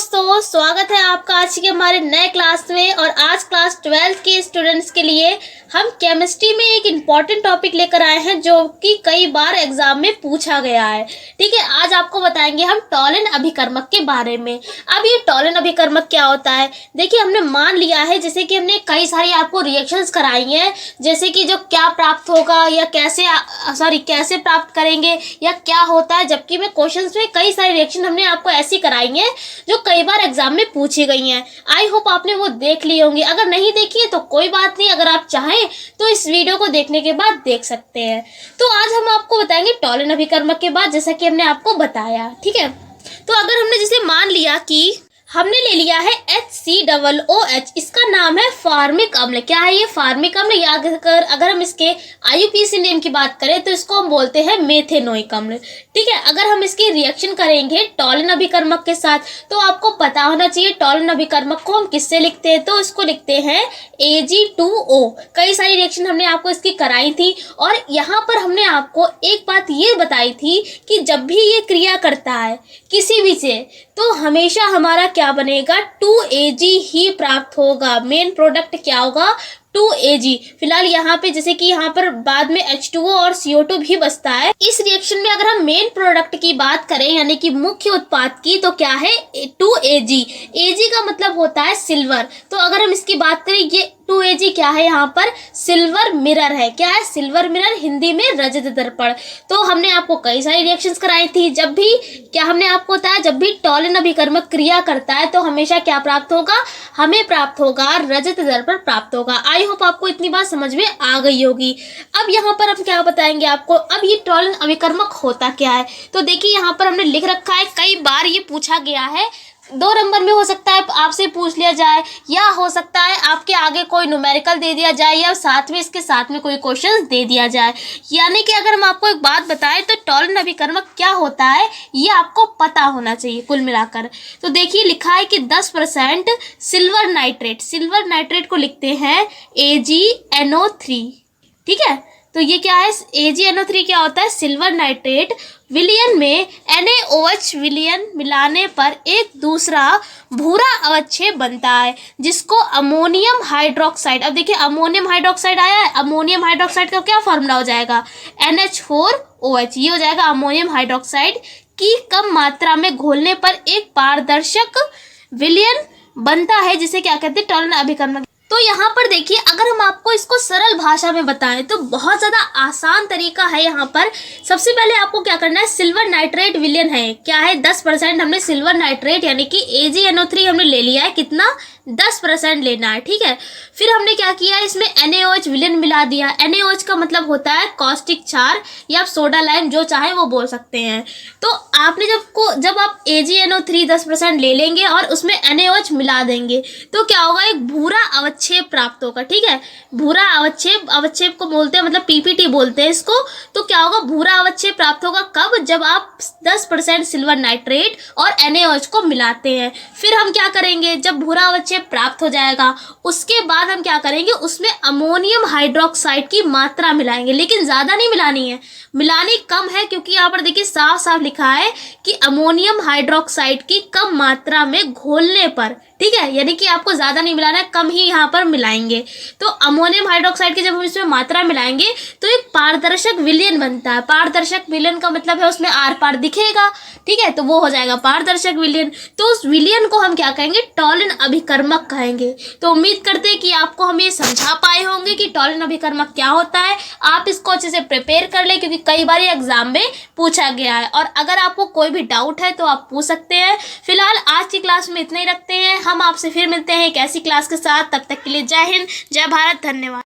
दोस्तों, स्वागत है आपका आज के हमारे नए क्लास में। और आज क्लास 12th के स्टूडेंट्स के लिए हम केमिस्ट्री में एक इम्पॉर्टेंट टॉपिक लेकर आए हैं जो कि कई बार एग्जाम में पूछा गया है। ठीक है, आज आपको बताएंगे हम टॉलन अभिकर्मक के बारे में। अब ये टॉलन अभिकर्मक क्या होता है? देखिए, हमने मान लिया है जैसे कि हमने कई सारी आपको रिएक्शंस कराई हैं, जैसे कि जो क्या प्राप्त होगा या कैसे प्राप्त करेंगे या क्या होता है, जबकि मैं क्वेश्चंस में कई सारी रिएक्शन हमने आपको ऐसी कराई हैं जो कई बार एग्जाम में पूछी गई हैं। आई होप आपने वो देख ली होंगी। अगर नहीं देखी है तो कोई बात नहीं, अगर आप चाहें तो इस वीडियो को देखने के बाद देख सकते हैं। तो आज हम आपको बताएंगे टॉलन अभिकर्मक के बाद, जैसा कि हमने आपको बताया। ठीक है, तो अगर हमने जैसे मान लिया कि हमने ले लिया है HCOOH, इसका नाम है फार्मिक अम्ल। क्या है ये? फार्मिक अम्ल। या अगर हम इसके IUPAC नेम की बात करें तो इसको हम बोलते हैं मेथेनोइक अम्ल। ठीक है, अगर हम इसकी रिएक्शन करेंगे टॉलन अभिकर्मक के साथ तो आपको पता होना चाहिए टॉलन अभिकर्मक को हम किससे लिखते हैं। तो इसको लिखते हैं Ag2O। कई सारी रिएक्शन हमने आपको इसकी कराई थी और यहाँ पर हमने आपको एक बात ये बताई थी कि जब भी ये क्रिया करता है किसी भी से तो हमेशा हमारा क्या बनेगा? 2Ag ही प्राप्त होगा। मेन प्रोडक्ट क्या होगा? 2Ag। फिलहाल यहाँ पे जैसे कि यहाँ पर बाद में H2O और CO2 भी बचता है। इस रिएक्शन में अगर हम मेन प्रोडक्ट की बात करें यानी कि मुख्य उत्पाद की, तो क्या है? 2Ag। Ag का मतलब होता है सिल्वर। तो अगर हम इसकी बात करें, ये 2Ag क्या है? यहाँ पर सिल्वर मिरर है। क्या है? सिल्वर मिरर, हिंदी में रजत दर्पण। तो हमने आपको कई सारी रिएक्शंस कराई थी। जब भी क्या हमने आपको बताया, जब भी टॉलन अभिकर्मक क्रिया करता है तो हमेशा क्या प्राप्त होगा? हमें प्राप्त होगा रजत दर्पण प्राप्त होगा। आई होप आपको इतनी बात समझ में आ गई होगी। अब यहाँ पर हम क्या बताएंगे आपको, अब ये टॉलन अभिकर्मक होता क्या है? तो देखिए, यहाँ पर हमने लिख रखा है, कई बार ये पूछा गया है। 2 नंबर में हो सकता है आपसे पूछ लिया जाए, या हो सकता है आपके आगे कोई न्यूमेरिकल दे दिया जाए, या साथ में इसके साथ में कोई क्वेश्चन दे दिया जाए। यानी कि अगर हम आपको एक बात बताएं तो टॉलन अभिकर्मक क्या होता है ये आपको पता होना चाहिए कुल मिलाकर। तो देखिए, लिखा है कि 10% सिल्वर नाइट्रेट को लिखते हैं AgNO3। ठीक है, तो ये क्या है? AgNO3 क्या होता है? सिल्वर नाइट्रेट विलयन में NaOH विलयन मिलाने पर एक दूसरा भूरा अवक्षेप बनता है जिसको अमोनियम हाइड्रोक्साइड। अब देखिए, अमोनियम हाइड्रोक्साइड आया है। अमोनियम हाइड्रोक्साइड का क्या फॉर्मूला हो जाएगा? NH4OH। ये हो जाएगा अमोनियम हाइड्रोक्साइड की कम मात्रा में घोलने पर एक पारदर्शक विलयन बनता है जिसे क्या कहते हैं? टॉलन अभिकर्मक। तो यहाँ पर देखिए, अगर हम आपको इसको सरल भाषा में बताएं तो बहुत ज़्यादा आसान तरीका है। यहाँ पर सबसे पहले आपको क्या करना है? सिल्वर नाइट्रेट विलयन है, क्या है? 10% हमने सिल्वर नाइट्रेट यानी कि AgNO3 हमने ले लिया है। कितना? 10% लेना है। ठीक है, फिर हमने क्या किया? इसमें NaOH विलयन मिला दिया। NaOH का मतलब होता है कॉस्टिक क्षार, या आप सोडा लाइम जो चाहे वो बोल सकते हैं। तो आपने जब आप AgNO3 10% ले लेंगे और उसमें NaOH मिला देंगे तो क्या होगा? एक भूरा अवक्षेप प्राप्त होगा। ठीक है, भूरा अवक्षेप को बोलते हैं, मतलब PPT बोलते हैं इसको। तो क्या होगा? भूरा अवक्षेप प्राप्त होगा कब? जब आप 10% सिल्वर नाइट्रेट और NaOH को मिलाते हैं। फिर हम क्या करेंगे? जब भूरा अवक्षेप प्राप्त हो जाएगा उसके बाद हम क्या करेंगे? उसमें अमोनियम हाइड्रोक्साइड की मात्रा मिलाएंगे, लेकिन ज्यादा नहीं मिलानी है, मिलानी कम है, क्योंकि यहाँ पर देखिए साफ साफ लिखा है कि अमोनियम हाइड्रोक्साइड की कम मात्रा में घोलने पर। ठीक है, यानी कि आपको ज्यादा नहीं मिलाना है, कम ही यहाँ पर मिलाएंगे। तो अमोनियम हाइड्रोक्साइड की जब हम इसमें मात्रा मिलाएंगे तो एक पारदर्शक विलयन बनता है। पारदर्शक विलयन का मतलब है उसमें आर पार दिखेगा। ठीक है, तो वो हो जाएगा पारदर्शक विलयन। तो उस विलयन को हम क्या कहेंगे? टॉलन अभिकर्मक कहेंगे। तो उम्मीद करते हैं कि आपको हम ये समझा पाए होंगे कि टॉलन अभिकर्मक क्या होता है। आप इसको अच्छे से प्रिपेयर कर ले, क्योंकि कई बार ये एग्जाम में पूछा गया है। और अगर आपको कोई भी डाउट है तो आप पूछ सकते हैं। फिलहाल आज की क्लास में इतना ही रखते हैं। हम आपसे फिर मिलते हैं एक ऐसी क्लास के साथ। तब तक के लिए जय हिंद, जय भारत, धन्यवाद।